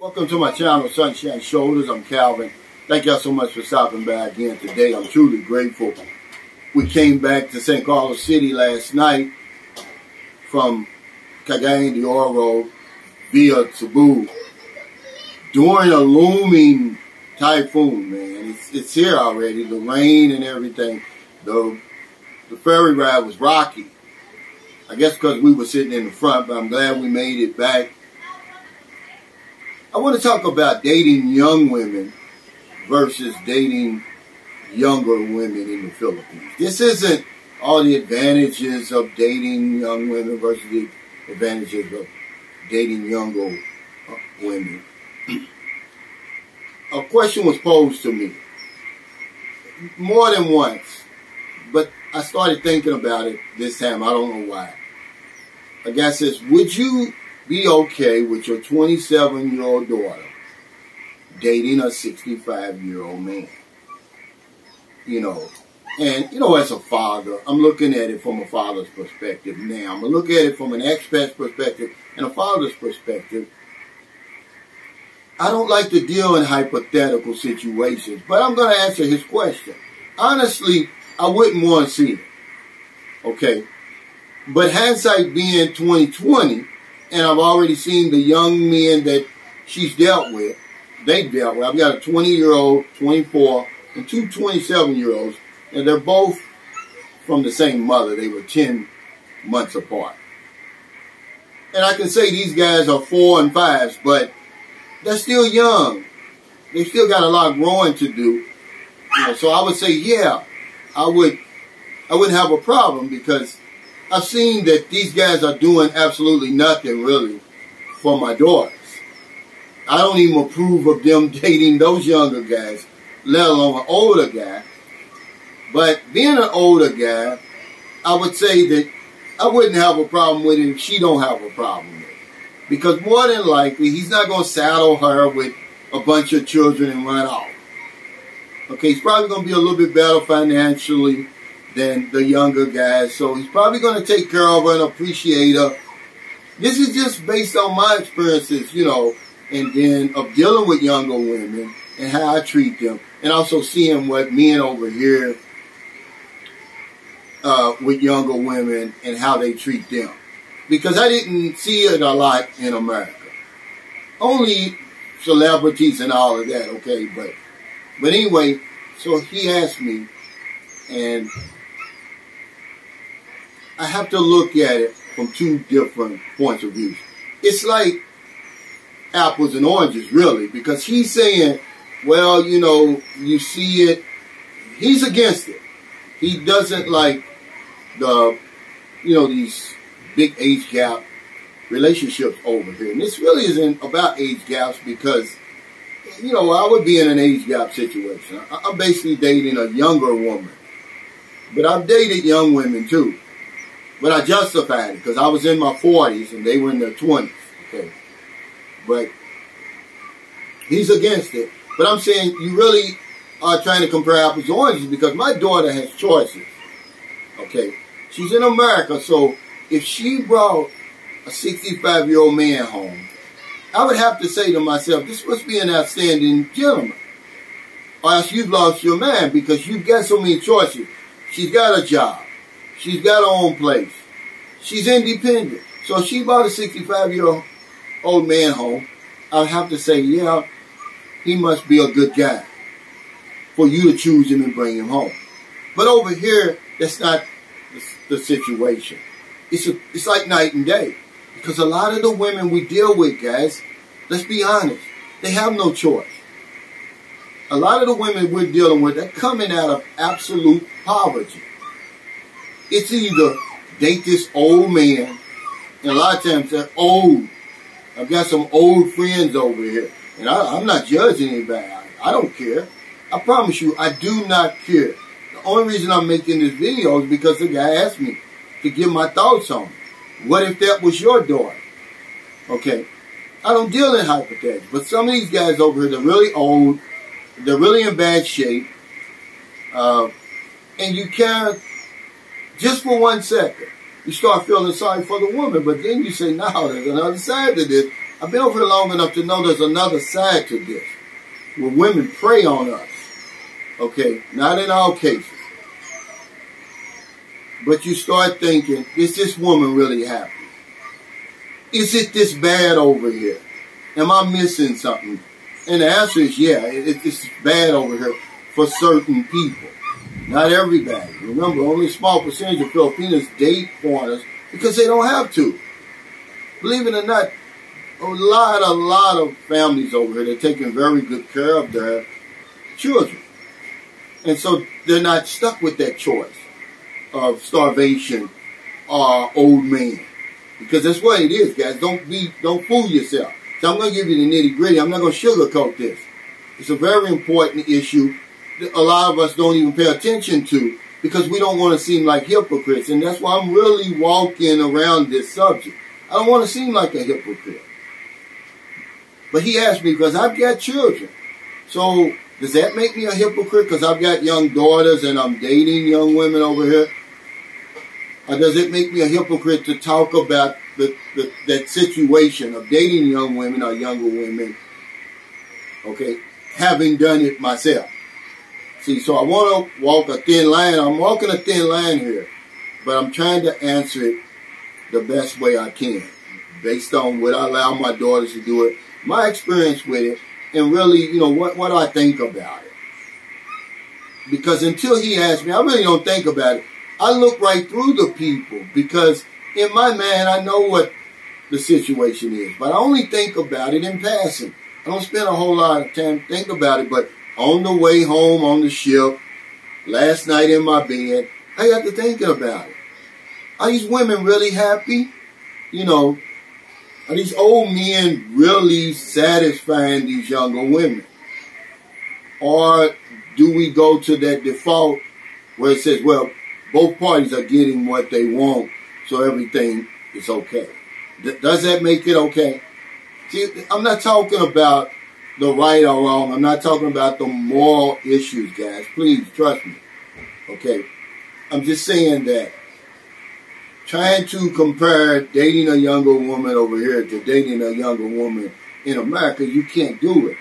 Welcome to my channel, Sunshine Shoulders. I'm Calvin. Thank y'all so much for stopping by again today. I'm truly grateful. We came back to St. Carlos City last night from Cagayan de Oro via Cebu during a looming typhoon, man. It's here already, the rain and everything. The ferry ride was rocky. I guess because we were sitting in the front, but I'm glad we made it back. I want to talk about dating young women versus dating younger women in the Philippines. This isn't all the advantages of dating young women versus the advantages of dating younger women. A question was posed to me more than once, but I started thinking about it this time. I don't know why. A guy says, would you be okay with your 27-year-old daughter dating a 65-year-old man? And as a father, I'm looking at it from a father's perspective now. I'm going to look at it from an expat's perspective and a father's perspective. I don't like to deal in hypothetical situations, but I'm going to answer his question. Honestly, I wouldn't want to see it. Okay? But hindsight being 2020, and I've already seen the young men that she's dealt with, they've dealt with. I've got a 20-year-old, 24, and two 27-year-olds, and they're both from the same mother. They were 10 months apart. And I can say these guys are 4 and 5s, but they're still young. They still got a lot of growing to do. So I would say, yeah, I wouldn't have a problem, because I've seen that these guys are doing absolutely nothing really for my daughters. I don't even approve of them dating those younger guys, let alone an older guy. But being an older guy, I would say that I wouldn't have a problem with it if she don't have a problem with it. Because more than likely, he's not going to saddle her with a bunch of children and run off. Okay, he's probably going to be a little bit better financially than the younger guys. So he's probably going to take care of her and appreciate her. This is just based on my experiences, and then of dealing with younger women and how I treat them. And also seeing what men over here with younger women and how they treat them. Because I didn't see it a lot in America. Only celebrities and all of that, okay? But anyway, so he asked me, and I have to look at it from two different points of view. It's like apples and oranges, really, because he's saying, well, you see it. He's against it. He doesn't like these big age gap relationships over here. And this really isn't about age gaps because, I would be in an age gap situation. I'm basically dating a younger woman. But I've dated young women too. But I justified it because I was in my 40s and they were in their 20s. Okay. But he's against it. But I'm saying you really are trying to compare apples to oranges because my daughter has choices. Okay. She's in America, so if she brought a 65-year-old man home, I would have to say to myself, this must be an outstanding gentleman. Or else you've lost your mind because you've got so many choices. She's got a job. She's got her own place. She's independent. So if she brought a 65-year-old man home, I would have to say, yeah, he must be a good guy for you to choose him and bring him home. But over here, that's not the situation. It's like night and day. Because a lot of the women we deal with, guys, let's be honest, they have no choice. A lot of the women we're dealing with, they're coming out of absolute poverty. It's either date this old man, and a lot of times they're old. I've got some old friends over here, and I'm not judging anybody. I don't care. I promise you, I do not care. The only reason I'm making this video is because the guy asked me to give my thoughts on it. What if that was your daughter? Okay. I don't deal in hypotheticals, but some of these guys over here, they're really old. They're really in bad shape. And you can't, just for 1 second, you start feeling sorry for the woman. But then you say, no, there's another side to this. I've been over here long enough to know there's another side to this, where women prey on us. Okay, not in all cases. But you start thinking, is this woman really happy? Is it this bad over here? Am I missing something? And the answer is yeah, it's bad over here for certain people. Not everybody. Remember, only a small percentage of Filipinos date foreigners because they don't have to. Believe it or not, a lot of families over here, they're taking very good care of their children. And so they're not stuck with that choice of starvation or old man. Because that's what it is, guys. Don't fool yourself. So I'm going to give you the nitty gritty. I'm not going to sugarcoat this. It's a very important issue that a lot of us don't even pay attention to because we don't want to seem like hypocrites. And that's why I'm really walking around this subject. I don't want to seem like a hypocrite. But he asked me because I've got children. So does that make me a hypocrite because I've got young daughters and I'm dating young women over here? Or does it make me a hypocrite to talk about that situation of dating young women or younger women, okay, having done it myself? See, so I want to walk a thin line. I'm walking a thin line here, but I'm trying to answer it the best way I can based on what I allow my daughters to do it, my experience with it, and really, you know, what do I think about it? Because until he asked me, I really don't think about it. I look right through the people because in my mind, I know what the situation is, but I only think about it in passing. I don't spend a whole lot of time thinking about it, but on the way home on the ship, last night in my bed, I got to thinking about it. Are these women really happy? You know, are these old men really satisfying these younger women? Or do we go to that default where it says, well, both parties are getting what they want, so everything is okay? Does that make it okay? See, I'm not talking about the right or wrong. I'm not talking about the moral issues, guys. Please, trust me. Okay? I'm just saying that trying to compare dating a younger woman over here to dating a younger woman in America, you can't do it.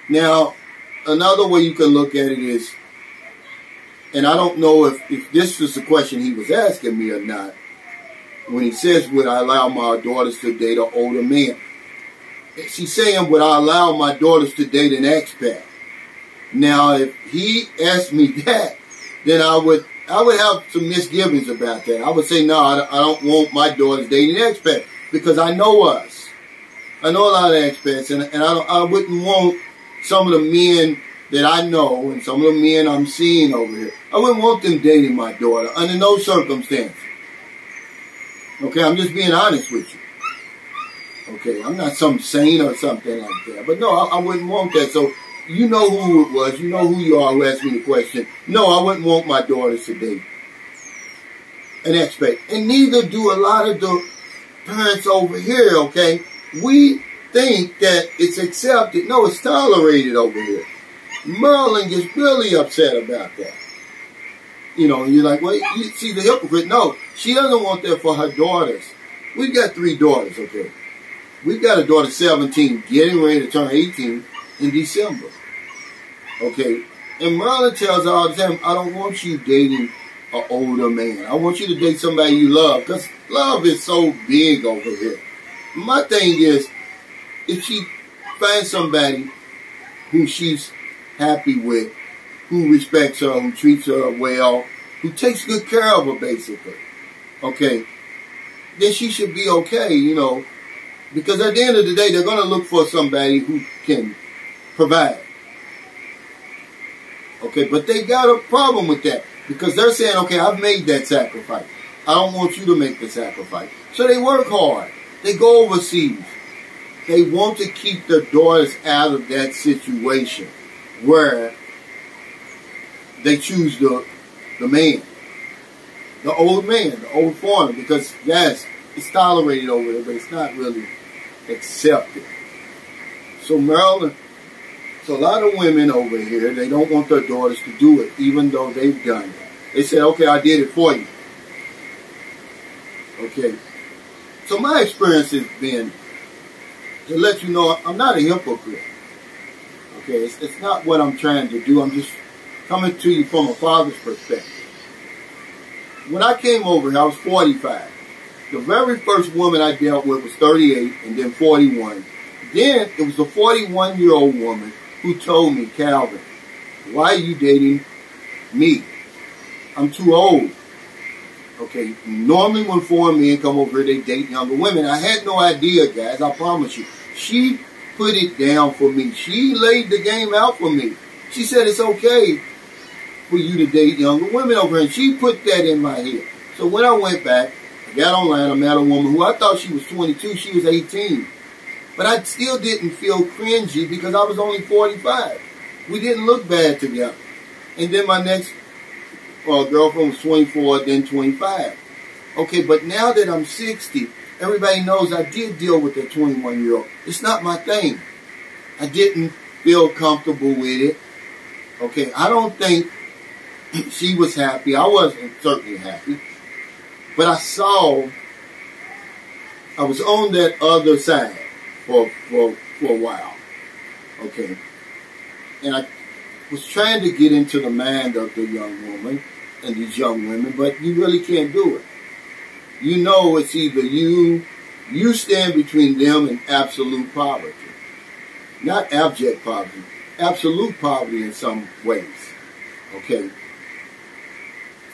Now, another way you can look at it is, and I don't know if this is the question he was asking me or not, when he says, would I allow my daughters to date an older man? She's saying, would I allow my daughters to date an expat? Now, if he asked me that, then I would have some misgivings about that. I would say, no, I don't want my daughters dating an expat because I know us. I know a lot of expats, and I wouldn't want some of the men that I know and some of the men I'm seeing over here. I wouldn't want them dating my daughter under no circumstances. Okay, I'm just being honest with you. Okay, I'm not some saint or something like that. But no, I wouldn't want that. So you know who it was. You know who you are who asked me the question. No, I wouldn't want my daughters to date an expat. And neither do a lot of the parents over here, okay? We think that it's accepted. No, it's tolerated over here. Merlin gets really upset about that. You know, and you're like, well, you see the hypocrite. No, she doesn't want that for her daughters. We've got 3 daughters, okay? We've got a daughter 17 getting ready to turn 18 in December. Okay? And Merlin tells her all the time, I don't want you dating an older man. I want you to date somebody you love because love is so big over here. My thing is, if she finds somebody who she's happy with, who respects her, who treats her well, who takes good care of her, basically, okay, then she should be okay, you know, because at the end of the day, they're going to look for somebody who can provide. Okay, but they got a problem with that because they're saying, okay, I've made that sacrifice. I don't want you to make the sacrifice. So they work hard. They go overseas. They want to keep their daughters out of that situation where they choose the man, the old man, the old foreigner, because yes, it's tolerated over there, but it's not really accepted. So Maryland, so a lot of women over here, they don't want their daughters to do it, even though they've done it. They said, okay, I did it for you. Okay. So my experience has been to let you know I'm not a hypocrite. Okay, it's not what I'm trying to do. I'm just coming to you from a father's perspective. When I came over here, I was 45. The very first woman I dealt with was 38 and then 41. Then it was a 41-year-old woman who told me, Calvin, why are you dating me? I'm too old. Okay, normally when foreign men come over here, they date younger women. I had no idea, guys, I promise you. She put it down for me. She laid the game out for me. She said it's okay for you to date younger women over here. And she put that in my head. So when I went back, I got online, I met a woman who I thought she was 22, she was 18. But I still didn't feel cringy because I was only 45. We didn't look bad together. And then my next girlfriend was 24, then 25. Okay, but now that I'm 60, everybody knows I did deal with that 21-year-old. It's not my thing. I didn't feel comfortable with it. Okay, I don't think she was happy. I wasn't certainly happy. But I was on that other side for a while. Okay. And I was trying to get into the mind of the young woman and these young women, but you really can't do it. You know it's either you stand between them and absolute poverty. Not abject poverty. Absolute poverty in some ways. Okay.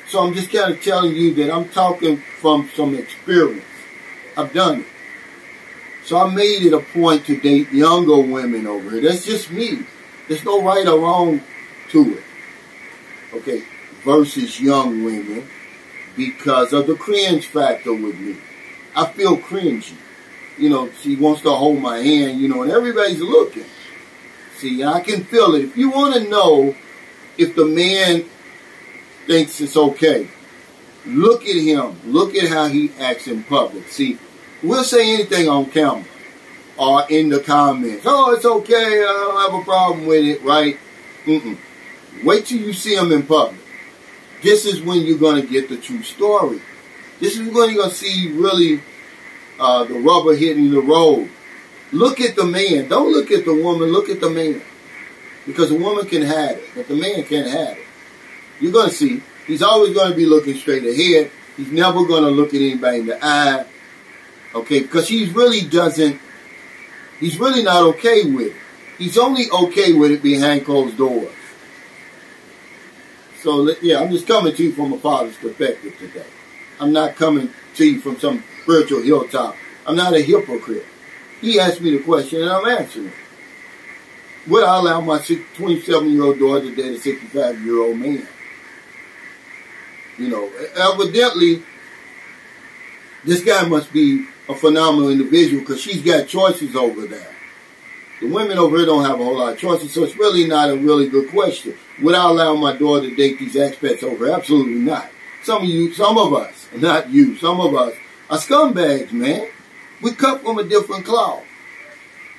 So I'm just kind of telling you that I'm talking from some experience. I've done it. So I made it a point to date younger women over here. That's just me. There's no right or wrong to it. Okay. Versus young women because of the cringe factor with me. I feel cringy. You know, she wants to hold my hand, you know, and everybody's looking. See, I can feel it. If you want to know if the man thinks it's okay, look at him. Look at how he acts in public. See, we'll say anything on camera or in the comments. Oh, it's okay. I don't have a problem with it, right? Wait till you see him in public. This is when you're going to get the true story. This is when you're going to see really the rubber hitting the road. Look at the man. Don't look at the woman. Look at the man. Because the woman can have it, but the man can't have it. You're going to see. He's always going to be looking straight ahead. He's never going to look at anybody in the eye. Okay, because he's really not okay with it. He's only okay with it behind closed doors. So, yeah, I'm just coming to you from a father's perspective today. I'm not coming to you from some spiritual hilltop. I'm not a hypocrite. He asked me the question and I'm answering it. Would I allow my 27-year-old daughter to date a 65-year-old man? You know, evidently, this guy must be a phenomenal individual because she's got choices over there. The women over here don't have a whole lot of choices, so it's really not a really good question. Would I allow my daughter to date these expats over here? Absolutely not. Some of us, not you, some of us are scumbags, man. We cut from a different cloth.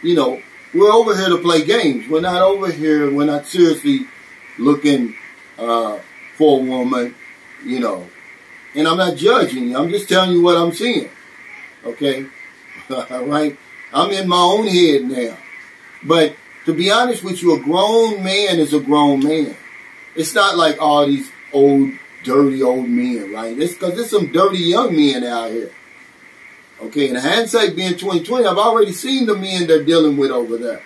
You know, we're over here to play games. We're not over here, we're not seriously looking for a woman, you know. And I'm not judging you. I'm just telling you what I'm seeing. Okay? All right? I'm in my own head now. But to be honest with you, a grown man is a grown man. It's not like all these old, dirty old men, right? It's because there's some dirty young men out here. Okay, and hindsight being 2020, I've already seen the men they're dealing with over there.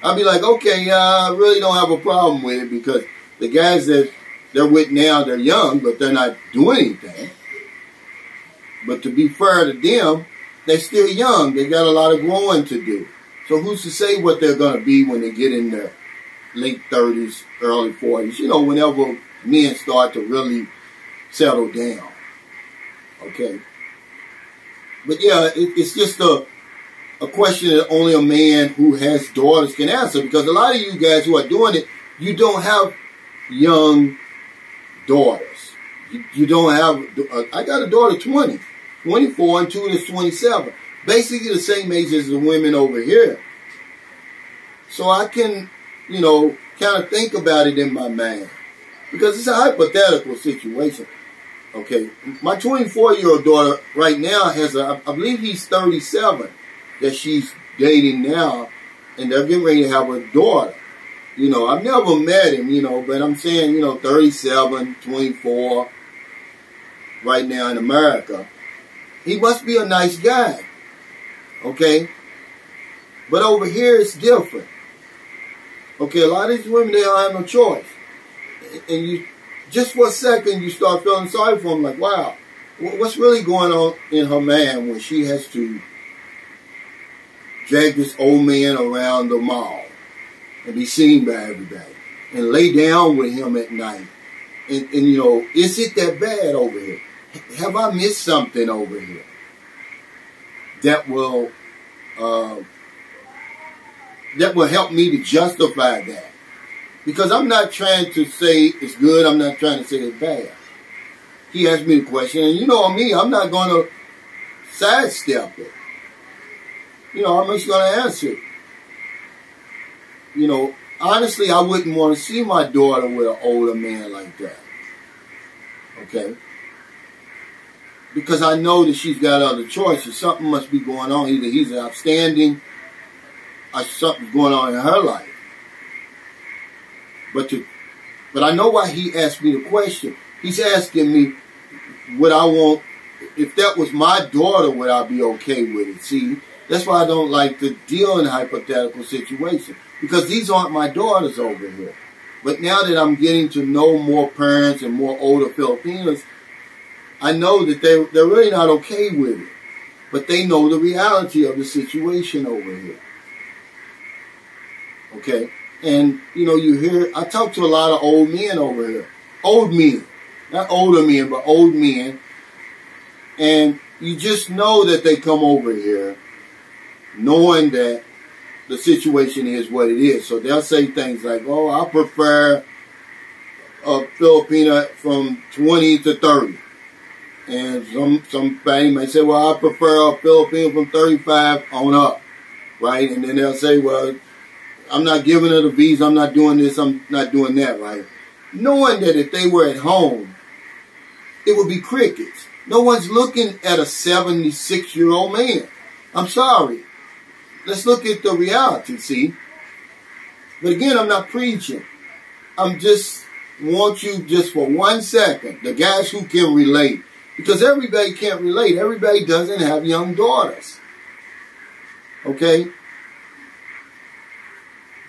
I'll be like, okay, I really don't have a problem with it because the guys that they're with now, they're young, but they're not doing anything. But to be fair to them, they're still young. They got a lot of growing to do. So who's to say what they're going to be when they get in their late 30s, early 40s? You know, whenever men start to really settle down. Okay. But yeah, it's just a question that only a man who has daughters can answer. Because a lot of you guys who are doing it, you don't have young daughters. You don't have, I got a daughter 20, 24, and 2 that's 27. Basically the same age as the women over here. So I can, you know, kind of think about it in my mind. Because it's a hypothetical situation. Okay, my 24-year-old daughter right now has I believe he's 37 that she's dating now, and they're getting ready to have a daughter. You know, I've never met him, you know, but I'm saying, you know, 37, 24, right now in America. He must be a nice guy, okay? But over here, it's different. Okay, a lot of these women, they don't have no choice. And you, just for a second, you start feeling sorry for them, like, wow, what's really going on in her man when she has to drag this old man around the mall and be seen by everybody and lay down with him at night? And you know, is it that bad over here? Have I missed something over here that will help me to justify that? Because I'm not trying to say it's good. I'm not trying to say it's bad. He asked me the question, and you know me, I'm not going to sidestep it. You know, I'm just going to answer it. You know, honestly, I wouldn't want to see my daughter with an older man like that. Okay? Because I know that she's got other choices. Something must be going on. Either he's outstanding or something's going on in her life. But I know why he asked me the question. He's asking me, would I want, if that was my daughter, would I be okay with it? See, that's why I don't like to deal in hypothetical situations. Because these aren't my daughters over here. But now that I'm getting to know more parents and more older Filipinos, I know that they're really not okay with it. But they know the reality of the situation over here. Okay? And, you know, you hear, I talk to a lot of old men over here. Old men. Not older men, but old men. And you just know that they come over here knowing that the situation is what it is. So they'll say things like, oh, I prefer a Filipina from 20 to 30. And somebody may say, well, I prefer a Filipino from 35 on up. Right? And then they'll say, well, I'm not giving her the visa, I'm not doing this, I'm not doing that, right? Knowing that if they were at home, it would be crickets. No one's looking at a 76-year-old man. I'm sorry. Let's look at the reality, see? But again, I'm not preaching. I'm just want you just for 1 second, the guys who can relate. Because everybody can't relate. Everybody doesn't have young daughters. Okay?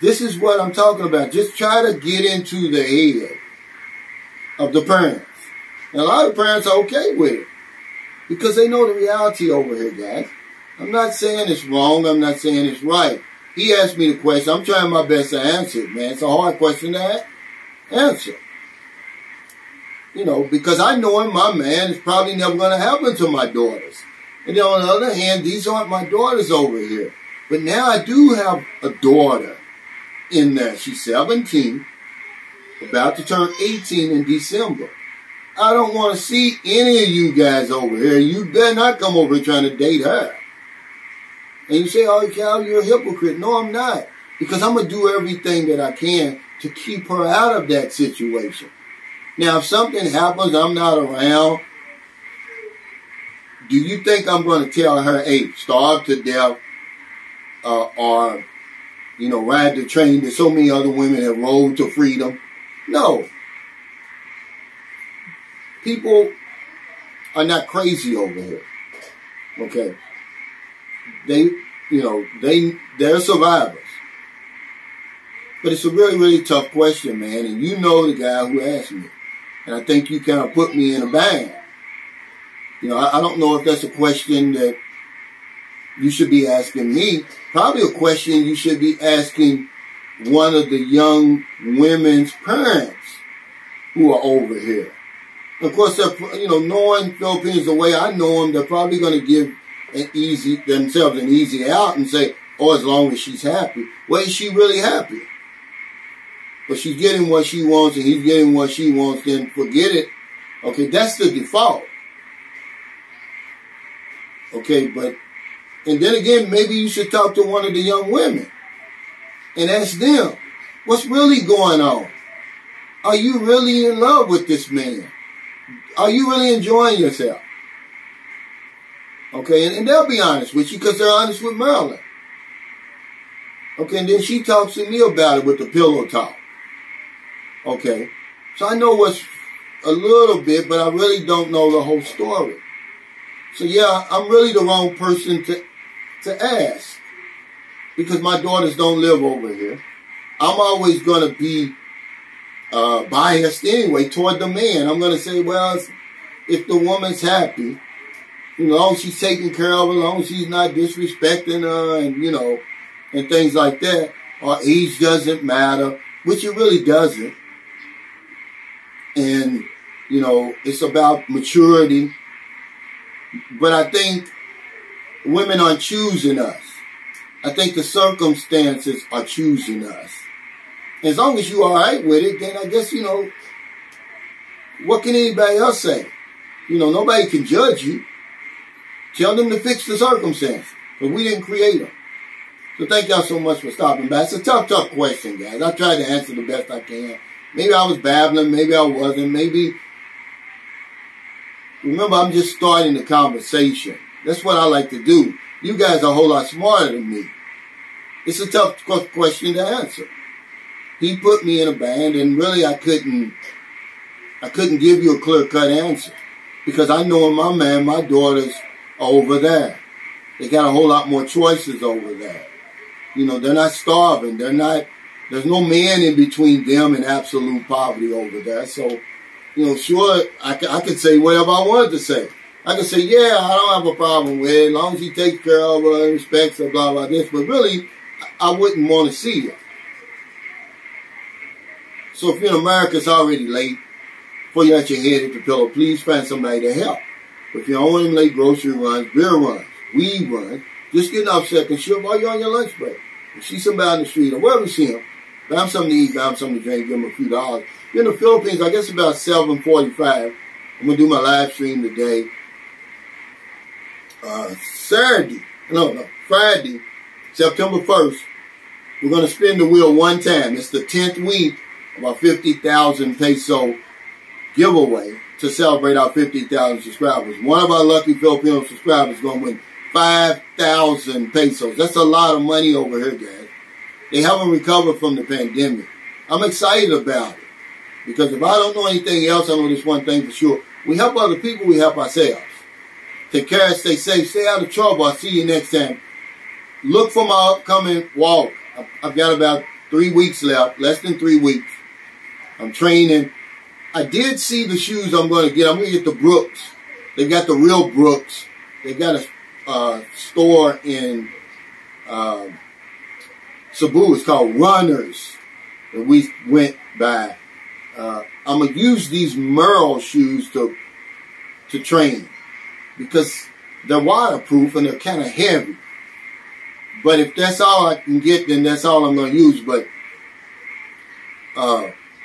This is what I'm talking about. Just try to get into the head of the parents. And a lot of parents are okay with it. Because they know the reality over here, guys. I'm not saying it's wrong. I'm not saying it's right. He asked me the question. I'm trying my best to answer it, man. It's a hard question to answer. You know, because I know him, my man, it's probably never going to happen to my daughters. And then on the other hand, these aren't my daughters over here. But now I do have a daughter in there. She's 17, about to turn 18 in December. I don't want to see any of you guys over here. You better not come over here trying to date her. And you say, oh, Cal, you're a hypocrite. No, I'm not. Because I'm going to do everything that I can to keep her out of that situation. Now, if something happens, I'm not around, do you think I'm going to tell her, hey, starve to death, or, you know, ride the train that so many other women have rode to freedom? No. People are not crazy over here. Okay? They're survivors. But it's a really, really tough question, man. And you know the guy who asked me. And I think you kind of put me in a bind. You know, I don't know if that's a question that you should be asking me. Probably a question you should be asking one of the young women's parents who are over here. Of course, you know, knowing Filipinos the way I know them, they're probably going to give themselves an easy out and say, oh, as long as she's happy. Well, is she really happy? But she's getting what she wants and he's getting what she wants, then forget it. Okay, that's the default. Okay, and then again, maybe you should talk to one of the young women and ask them, what's really going on? Are you really in love with this man? Are you really enjoying yourself? Okay, and they'll be honest with you because they're honest with Marilyn. Okay, and then she talks to me about it with the pillow talk. Okay, so I know what's a little bit, but I really don't know the whole story. So yeah, I'm really the wrong person to ask, because my daughters don't live over here. I'm always going to be biased anyway toward the man. I'm going to say, well, if the woman's happy, as long as she's taking care of her, as long as she's not disrespecting her, and and things like that, or age doesn't matter, which it really doesn't. And, it's about maturity. But I think women aren't choosing us. I think the circumstances are choosing us. As long as you're all right with it, then I guess, what can anybody else say? Nobody can judge you. Tell them to fix the circumstances. But we didn't create them. So thank y'all so much for stopping by. It's a tough question, guys. I tried to answer the best I can. Maybe I was babbling. Maybe I wasn't. Remember, I'm just starting the conversation. That's what I like to do. You guys are a whole lot smarter than me. It's a tough question to answer. He put me in a band, and really I couldn't give you a clear-cut answer, because I know my daughters are over there. They got a whole lot more choices over there. They're not starving. There's no man in between them and absolute poverty over there. So, sure, I could say whatever I wanted to say. I could say, yeah, I don't have a problem with it, as long as he takes care of her and respects her, blah, blah, this. But really, I wouldn't want to see it. So if you're in America, it's already late. Before you let your head hit the pillow, please find somebody to help. If you're on them late grocery runs, beer runs, weed runs, just get enough second shift while you're on your lunch break. You see somebody on the street or wherever you see them, buy them something to eat, buy them something to drink, give them a few dollars. You're in the Philippines, I guess about 7:45. I'm going to do my live stream today. Friday, September 1st, we're going to spin the wheel one time. It's the 10th week of our 50,000 peso giveaway to celebrate our 50,000 subscribers. One of our lucky Filipino subscribers is going to win 5,000 pesos. That's a lot of money over here, guys. They haven't recovered from the pandemic. I'm excited about it, because if I don't know anything else, I know this one thing for sure. We help other people, we help ourselves. Take care, stay safe, stay out of trouble. I'll see you next time. Look for my upcoming walk. I've got about 3 weeks left, less than 3 weeks. I'm training. I did see the shoes I'm going to get. I'm going to get the Brooks. They've got the real Brooks. They've got a store in Cebu. It's called Runners that we went by. I'm going to use these Merle shoes to train, because they're waterproof and they're kind of heavy. But if that's all I can get, then that's all I'm going to use. But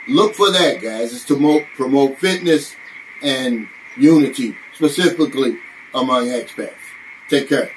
look for that, guys. It's to promote fitness and unity, specifically among expats. Take care.